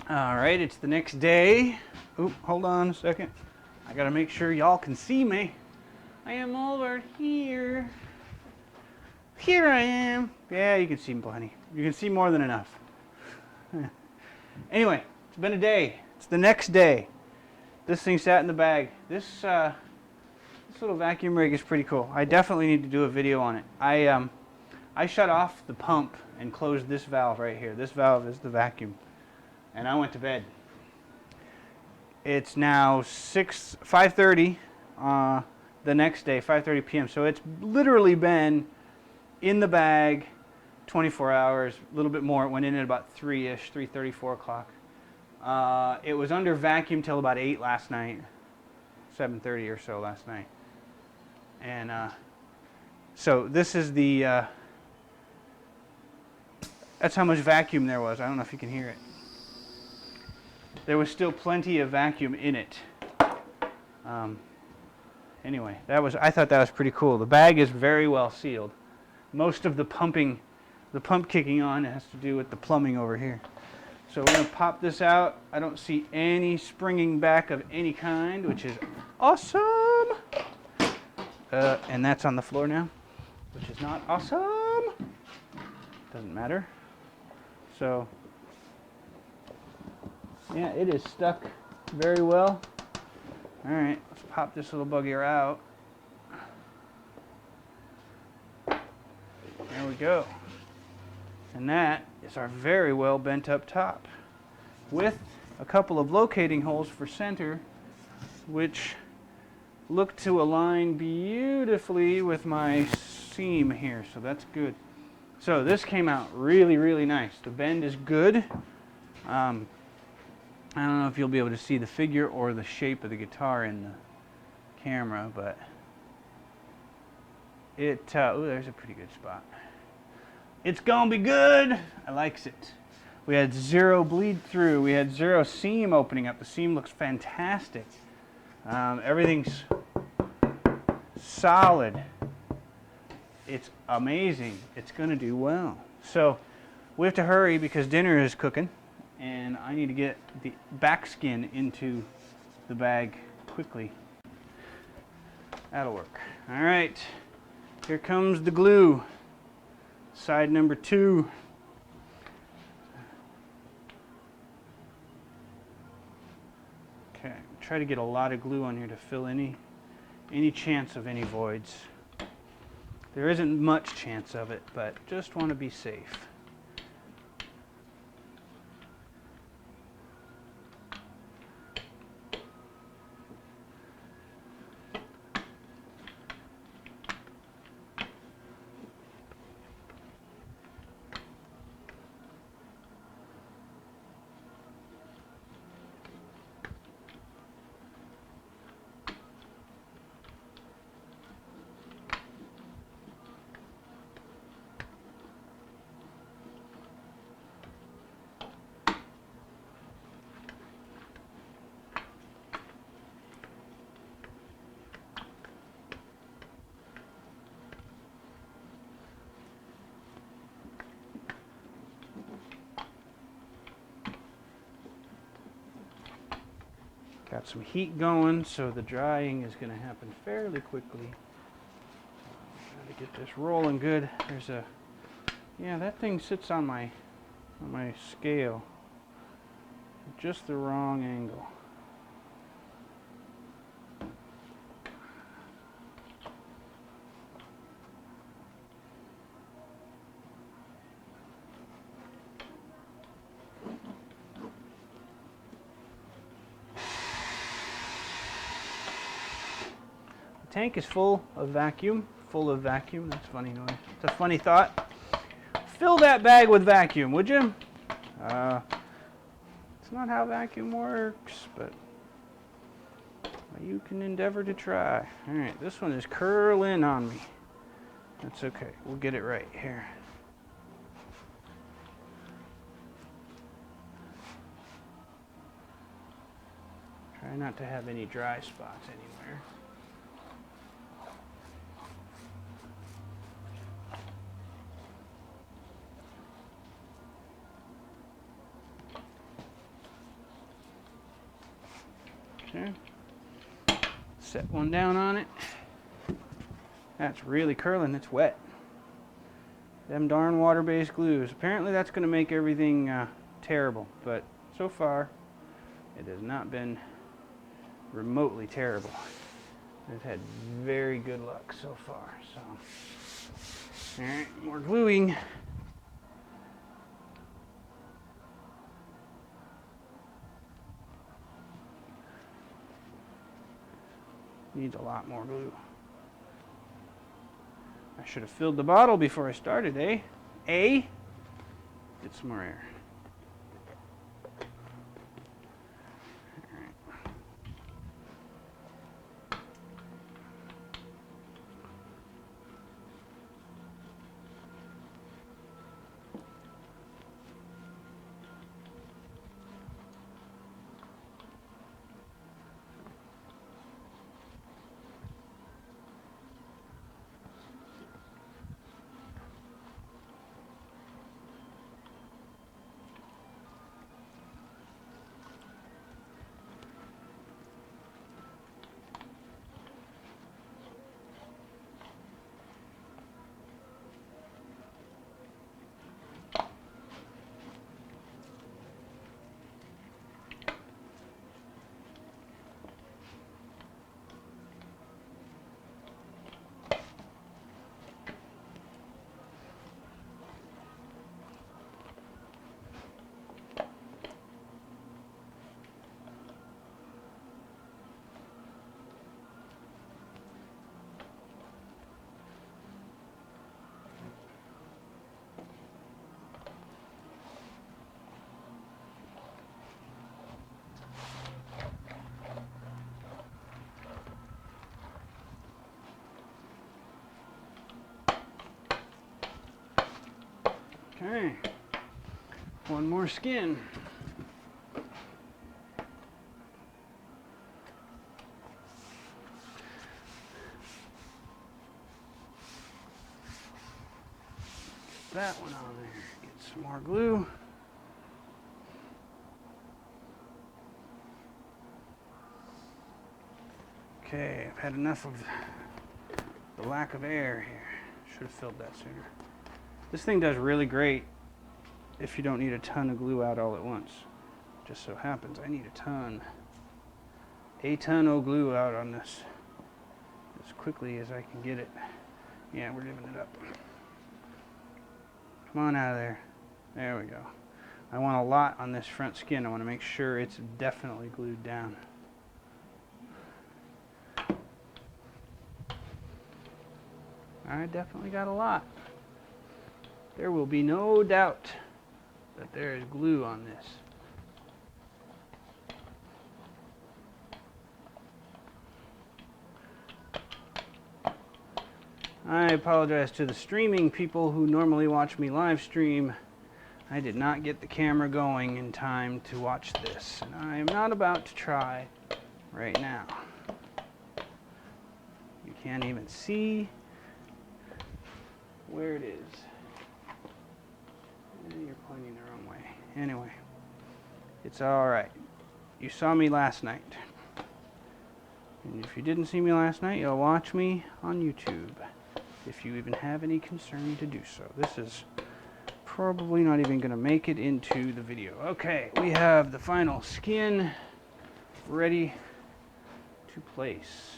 All right, it's the next day. Oop, hold on a second. I gotta make sure y'all can see me. I am over here. Here I am. Yeah, you can see plenty. You can see more than enough. Anyway, it's been a day. It's the next day. This thing sat in the bag. This little vacuum rig is pretty cool. I definitely need to do a video on it. I shut off the pump and closed this valve right here. This valve is the vacuum. And I went to bed. It's now 5:30 the next day, 5:30 p.m. So it's literally been in the bag 24 hours, a little bit more. It went in at about 3-ish, 3:30, 4 o'clock. It was under vacuum till about 8 last night, 7:30 or so last night. And so this is the, that's how much vacuum there was. I don't know if you can hear it. There was still plenty of vacuum in it. Anyway, I thought that was pretty cool. The bag is very well sealed. Most of the pump kicking on has to do with the plumbing over here. So we're going to pop this out. I don't see any springing back of any kind, which is awesome. And that's on the floor now, which is not awesome. Doesn't matter. So yeah, it is stuck very well. All right, let's pop this little bugger out. There we go. And that is our very well bent up top with a couple of locating holes for center, which look to align beautifully with my seam here, so that's good. So this came out really, really nice. The bend is good. I don't know if you'll be able to see the figure or the shape of the guitar in the camera, but oh, there's a pretty good spot. It's gonna be good. I likes it. We had 0 bleed through. We had 0 seam opening up. The seam looks fantastic. Everything's solid. It's amazing. It's gonna do well. So we have to hurry because dinner is cooking, and I need to get the back skin into the bag quickly. That'll work. All right, here comes the glue. Side number 2. Okay, try to get a lot of glue on here to fill any chance of any voids. There isn't much chance of it, but just want to be safe. Got some heat going, so the drying is going to happen fairly quickly. Try to get this rolling good. Yeah, that thing sits on my scale at just the wrong angle. Tank is full of vacuum. That's a funny noise. It's a funny thought. Fill that bag with vacuum, would you? It's not how vacuum works, but you can endeavor to try. All right, this one is curling on me. That's okay. We'll get it right here. Try not to have any dry spots anywhere. set one down on it. That's really curling, it's wet. Them darn water-based glues. Apparently that's going to make everything terrible, but so far it has not been remotely terrible. I've had very good luck so far. So, alright, more gluing. Needs a lot more glue. I should have filled the bottle before I started, eh? Get some more air. Okay, one more skin. That one on there. Get some more glue. Okay, I've had enough of the lack of air here. Should have filled that sooner. This thing does really great if you don't need a ton of glue out all at once. Just so happens I need a ton of glue out on this as quickly as I can get it. Yeah, we're giving it up. Come on out of there. There we go. I want a lot on this front skin. I want to make sure it's definitely glued down. I definitely got a lot. There will be no doubt that there is glue on this. I apologize to the streaming people who normally watch me live stream. I did not get the camera going in time to watch this, and I am not about to try right now. You can't even see where it is. You're pointing the wrong way. Anyway, it's all right. You saw me last night. And if you didn't see me last night, you'll watch me on YouTube, if you even have any concern to do so. This is probably not even going to make it into the video. Okay, we have the final skin ready to place.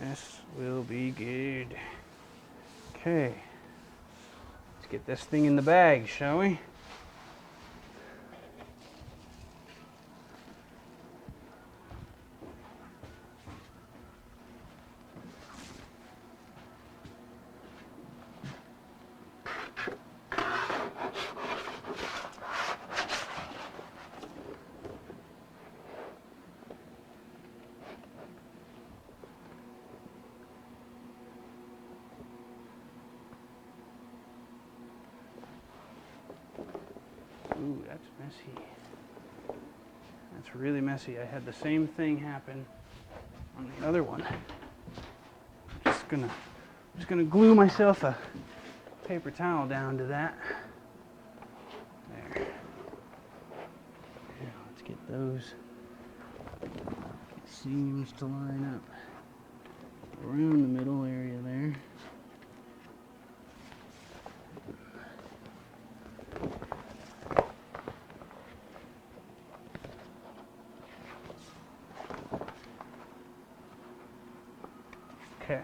This will be good. Okay, let's get this thing in the bag, shall we? Ooh, that's messy. That's really messy. I had the same thing happen on the other one. I'm just gonna glue myself a paper towel down to that. There. those seams to line up around the middle area there. Okay.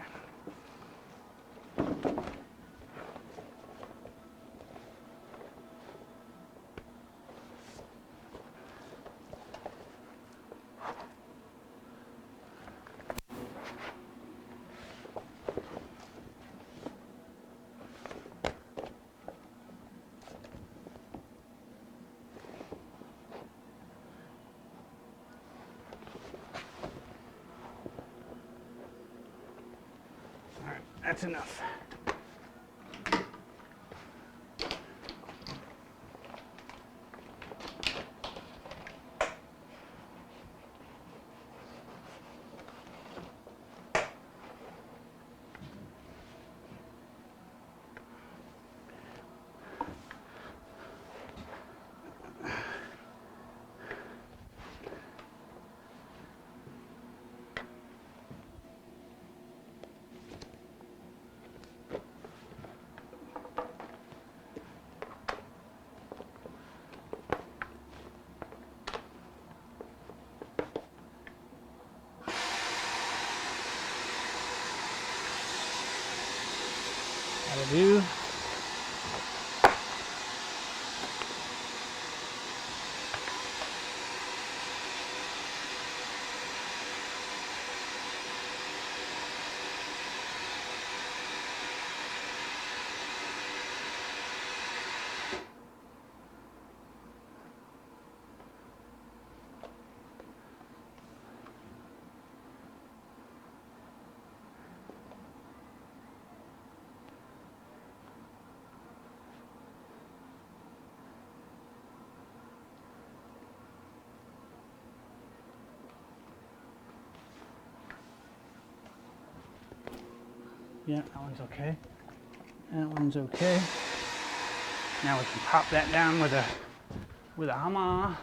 That's enough. That'll do. Yeah, that one's okay. That one's okay. Now we can pop that down with a hammer.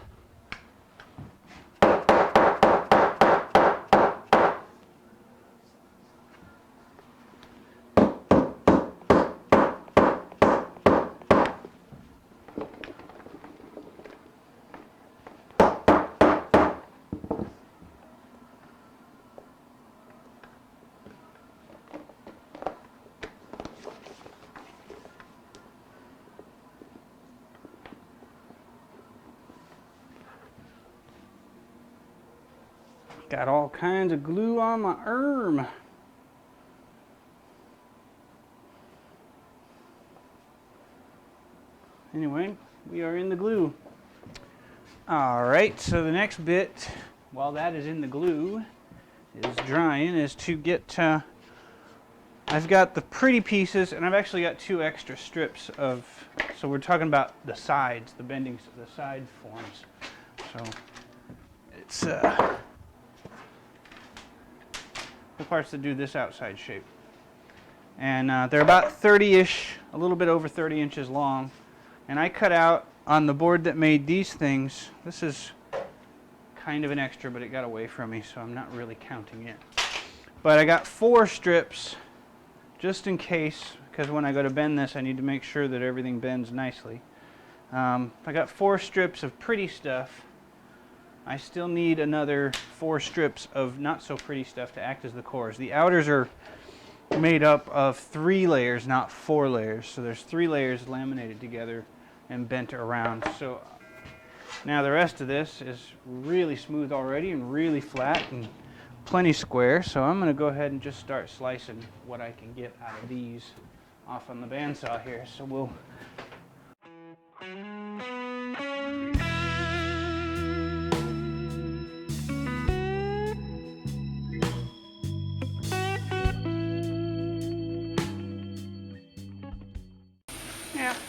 Got all kinds of glue on my arm. Anyway, we are in the glue. All right, so the next bit, while that is in the glue, is drying, is to get, I've got the pretty pieces, and I've actually got 2 extra strips of, so we're talking about the sides, the bendings, the side forms. So it's, the parts that do this outside shape. And they're about 30-ish, a little bit over 30 inches long. And I cut out on the board that made these things, this is kind of an extra, but it got away from me, so I'm not really counting it. But I got 4 strips, just in case, because when I go to bend this, I need to make sure that everything bends nicely. I got 4 strips of pretty stuff. I still need another 4 strips of not so pretty stuff to act as the cores. The outers are made up of 3 layers, not 4 layers. So there's 3 layers laminated together and bent around. So now the rest of this is really smooth already and really flat and plenty square. So I'm going to go ahead and just start slicing what I can get out of these off on the bandsaw here. So we'll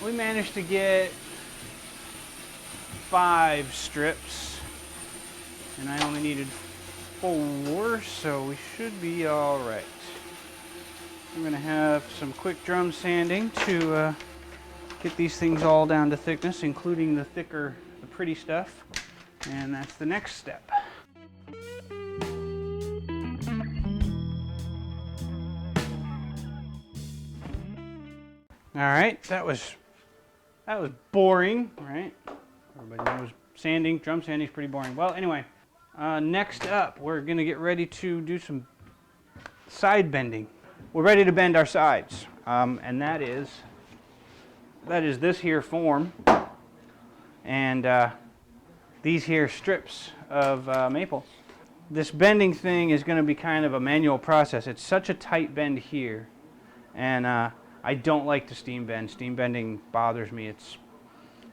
we managed to get 5 strips, and I only needed 4, so we should be all right. I'm going to have some quick drum sanding to get these things all down to thickness, including the thicker, the pretty stuff. And that's the next step. All right, that was boring, right? Everybody knows sanding, drum sanding is pretty boring. Well, anyway, next up, we're gonna get ready to do some side bending. We're ready to bend our sides, and that is this here form and these here strips of maple. This bending thing is going to be kind of a manual process. It's such a tight bend here, and I don't like to steam bend. Steam bending bothers me.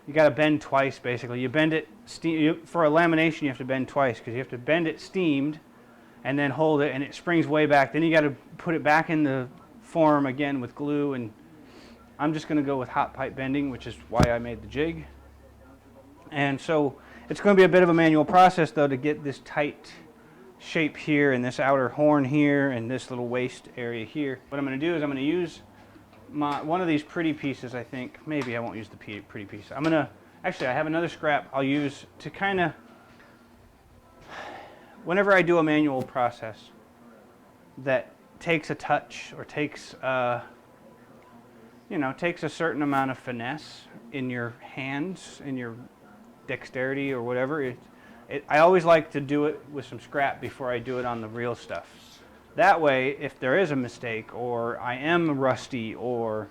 You got to bend twice basically. You bend it for a lamination. You have to bend twice because you have to bend it steamed, and then hold it, and it springs way back. Then you got to put it back in the form again with glue, and I'm just going to go with hot pipe bending, which is why I made the jig. And so it's going to be a bit of a manual process though to get this tight shape here and this outer horn here and this little waist area here. What I'm going to do is I'm going to use one of these pretty pieces. I think maybe I won't use the pretty piece. Actually I have another scrap I'll use to kind of, whenever I do a manual process that takes a touch or takes takes a certain amount of finesse in your hands, in your dexterity or whatever, I always like to do it with some scrap before I do it on the real stuff. That way, if there is a mistake or I am rusty or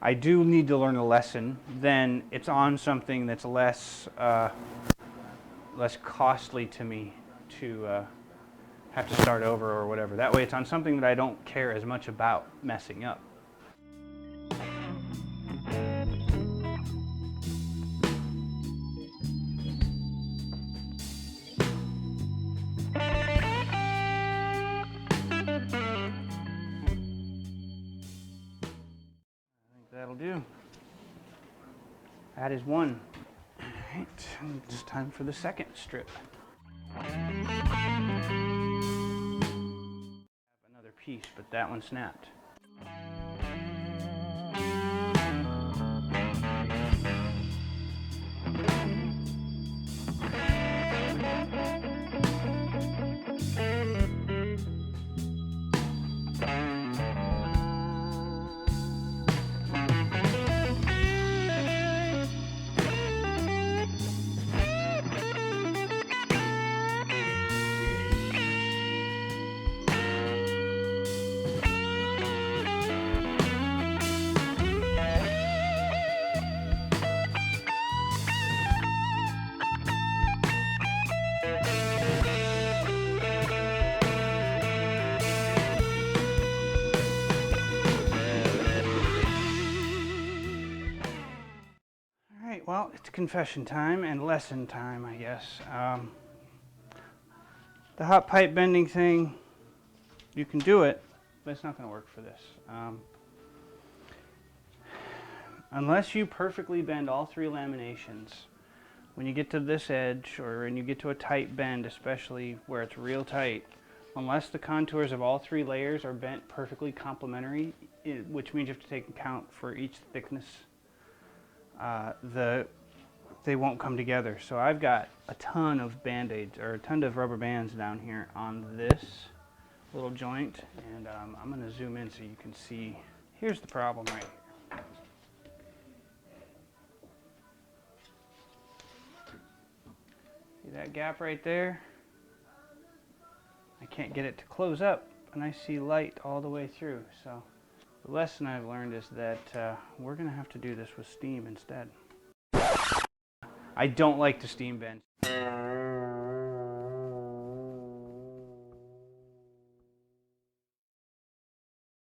I do need to learn a lesson, then it's on something that's less costly to me to have to start over or whatever. That way it's on something that I don't care as much about messing up. That'll do. That is one. All right, it's time for the second strip. Another piece, but that one snapped. Well, it's confession time and lesson time, I guess. The hot pipe bending thing, you can do it, but it's not going to work for this. Unless you perfectly bend all three laminations, when you get to this edge or when you get to a tight bend, especially where it's real tight, unless the contours of all three layers are bent perfectly complementary, which means you have to take account for each thickness, they won't come together. So I've got a ton of band-aids or a ton of rubber bands down here on this little joint, and I'm going to zoom in so you can see. Here's the problem right here. See that gap right there? I can't get it to close up, and I see light all the way through. So the lesson I've learned is that we're going to have to do this with steam instead. I don't like to steam bend.